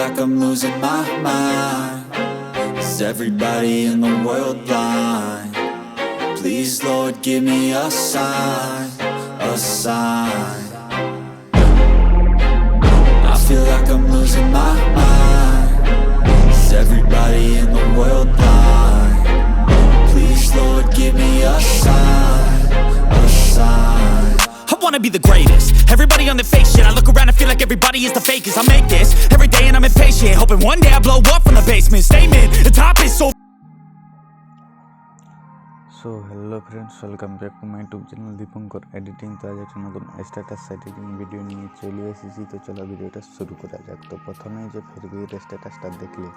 like I'm losing my mind. Is everybody in the world blind? Please Lord give me a sign, a sign. I feel like I'm losing my mind. Is everybody in the world blind? Please Lord give me a sign, a sign. I wanna be the greatest. Everybody on their fake shit. I look around and feel like everybody is the fakest. I make this every day and I'm impatient, hoping one day I blow up from the basement. Statement, the top is so. So hello friends, welcome back to my YouTube channel Dipankar editing. तो आज एक नतून status editing video নিয়ে চলে এসেছি। তো চলো ভিডিওটা শুরু করা যাক। তো প্রথমে যে ফেসবুকের স্ট্যাটাসটা দেখলে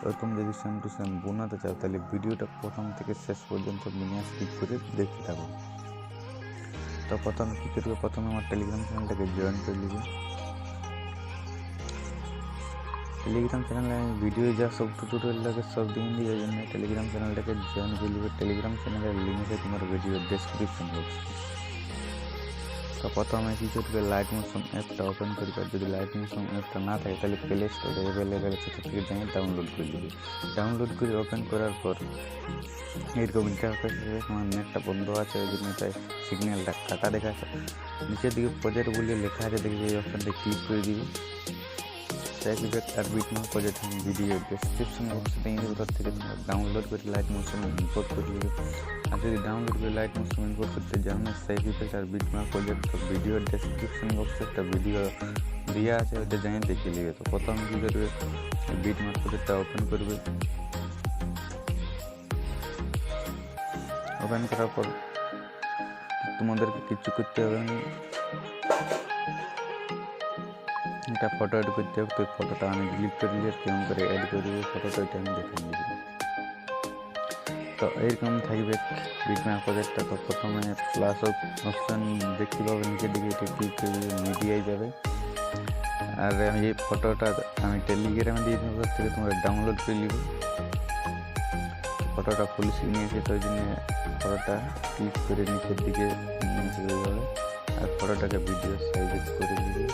এরকম যদি সেম টু সেম বানাতে চাও তাহলে ভিডিওটা প্রথম থেকে শেষ পর্যন্ত মিনিমাম স্কিপ করে দেখতে থাকো। তো প্রথমে কী করবে, প্রথমে আমার টেলিগ্রাম চ্যানেলটাকে জয়েন করে নেবে। টেলিগ্রাম চ্যানেলে আমি ভিডিও যা সব টিউটোরিয়াল লাগে সব দিন দিয়ে এই জন্য টেলিগ্রাম চ্যানেলটাকে জয়েন করে নেবে। টেলিগ্রাম চ্যানেলের লিঙ্ক আছে তোমার ভিডিও ডেসক্রিপশন বক্সে। তো প্রথমে কী করবে, লাইট মোশন অ্যাপটা ওপেন করবে। যদি লাইট মোশন অ্যাপটা না থাকে তাহলে প্লে স্টোরে অ্যাভেলেবেল আছে, সেটা থেকে ডাউনলোড করে নেবে। ডাউনলোড করে ওপেন করার পর এরকম ইন্টারফেস হবে। তোমার নেটটা বন্ধ আছে ওই জন্য তাই সিগন্যালটা কাটা দেখাচ্ছে। নিচের দিকে প্রজেক্ট বলে লেখা আছে, দেখবে এই অপশানটা ক্লিক করে দিবে। ইফেক্ট আর বিটমার্ক প্রজেক্ট ভিডিও ডেসক্রিপশন বক্সে ভিতর থেকে ডাউনলোড করে লাইট মোশন ইম্পোর্ট করে দেবে। আর যদি ডাউনলোড করে লাইট মোশন ইম্পোর্ট করতে যাও না, সেভ ইফেক্ট আর বিটমার্ক প্রজেক্ট ভিডিও ডেসক্রিপশন বক্সে একটা ভিডিও দেওয়া আছে, ওটা জানিয়ে দেখে নেবে। তো প্রথমে কী করবে, বিটমার্ক প্রজেক্টটা ওপেন করবে। ওপেন করার পর তোমাদেরকে কিছু করতে হবে না, একটা ফটো অ্যাড করতে হবে। তো ফটোটা আমি ডিলিট করে দিয়ে কেমন করে অ্যাড করবো ফটোটা, ওইটা আমি দেখে নিব। তো এইরকম থাকবে বিটম্যাপ প্রজেক্টটা। তো প্রথমে প্লাস অপশান দেখতে পাবে নিচের দিকে, এটা ক্লিক করে মিডিয়ায় যাবে। আর আমি এই ফটোটা আমি টেলিগ্রামে দিয়ে দেবো, থেকে তোমরা ডাউনলোড করে নিবে। ফটোটা ফুল স্ক্রিনে আছে, তো ওই জন্য ফটোটা ক্লিক করে নিচের দিকে নিয়ে চলে যাবে। আর ফটোটাকে ভিডিও সাইজে করে দিবে।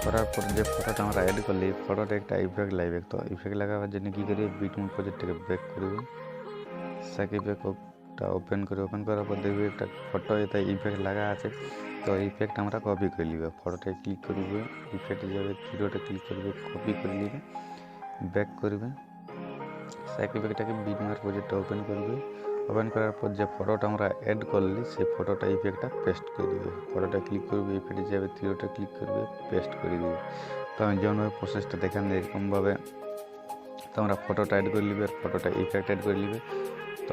করার পর যে ফটোটা আমরা অ্যাড করলে এই ফটোটা একটা ইফেক্ট লাগবে। তো ইফেক্ট লাগাবার জন্য কী করবে, বিটমার্ক প্রজেক্টটাকে ব্যাক করবে, সাকি ব্যাকটা ওপেন করে। ওপেন করার পর দেখবে একটা ফটো এতে ইফেক্ট লাগা আছে। তো ইফেক্ট আমরা কপি করে নিবে। ফটোটায় ক্লিক করবে, ইফেক্টে যাবে, ভিডিওটা ক্লিক করবে, কপি করে নিবে, ব্যাক করবে। সাকি ব্যাকটাকে বিটমার্ক প্রজেক্টটা ওপেন করবে। ওপেন করার পর যে ফটোটা আমরা অ্যাড করলি সেই ফটোটা ইফেক্টটা পেস্ট করে দেবে। ফটোটা ক্লিক করবে, ইফেক্টে যাবে, থ্রিওটা ক্লিক করবে, পেস্ট করে দেবে। তো আমি যেমনভাবে প্রসেসটা দেখান এরকমভাবে তোমরা ফটোটা অ্যাড করে নেবে আর ফটোটা ইফেক্ট অ্যাড করে নেবে। তো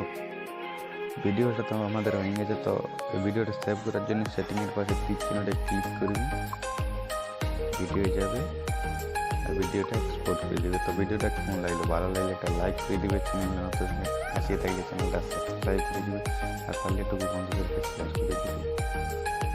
ভিডিওটা তো আমাদের হয়ে গেছে। তো এই ভিডিওটা সেভ করার জন্য সেটিংয়ের পাশে তীর চিহ্নটা ক্লিক করবে, ভিডিও যাবে আর ভিডিওটা এক্সপোর্ট করে দেবে। তো ভিডিওটা কেমন লাগলো, ভালো লাগলে একটা লাইক করে দেবে, চ্যানেল নতুন আসিয়ে থাকলে চ্যানেলটা সাবস্ক্রাইব করে দেবে। আর পারলে একটু বন্ধুদেরকে শেয়ার করে দেবে।